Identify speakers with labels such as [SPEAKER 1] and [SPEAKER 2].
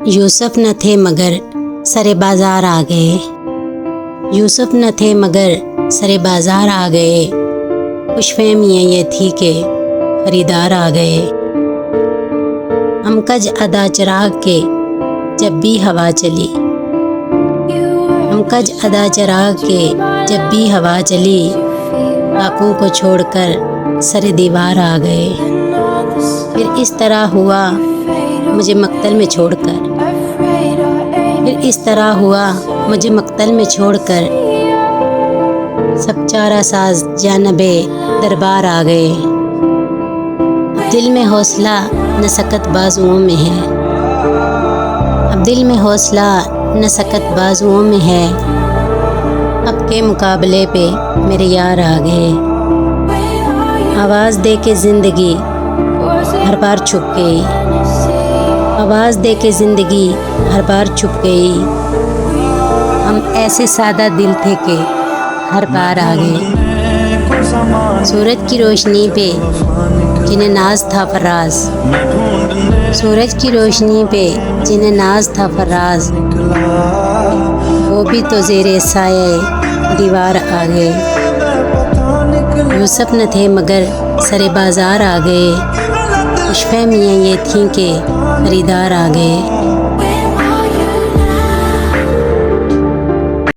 [SPEAKER 1] یوسف نہ تھے مگر سر بازار آ گئے، یوسف نہ تھے مگر سر بازار آ گئے، خوش فہمیاں یہ تھی کہ خریدار آ گئے۔ ہم کج ادا چراغ کے جب بھی ہوا چلی، ہم کج ادا چراغ کے جب بھی ہوا چلی، باپوں کو چھوڑ کر سر دیوار آ گئے۔ پھر اس طرح ہوا مجھے مقتل میں چھوڑ کر، پھر اس طرح ہوا مجھے مقتل میں چھوڑ کر، سب چارہ ساز جانب دربار آ گئے۔ اب دل میں حوصلہ نہ سکت بازوؤں میں ہے، اب دل میں حوصلہ نہ سکت بازوؤں میں ہے، اب کے مقابلے پہ میرے یار آ گئے۔ آواز دے کے زندگی ہر بار چھپ گئی، آواز دے کے زندگی ہر بار چھپ گئی، ہم ایسے سادہ دل تھے کہ ہر بار آ گئے۔ سورج کی روشنی پہ جنہیں ناز تھا فراز، سورج کی روشنی پہ جنہیں ناز تھا فراز، وہ بھی تو زیر سایہ دیوار آ گئے۔ یوسف نہ تھے مگر سر بازار آ گئے، خوش فہمیاں یہ تھیں کہ خریدار آ گئے۔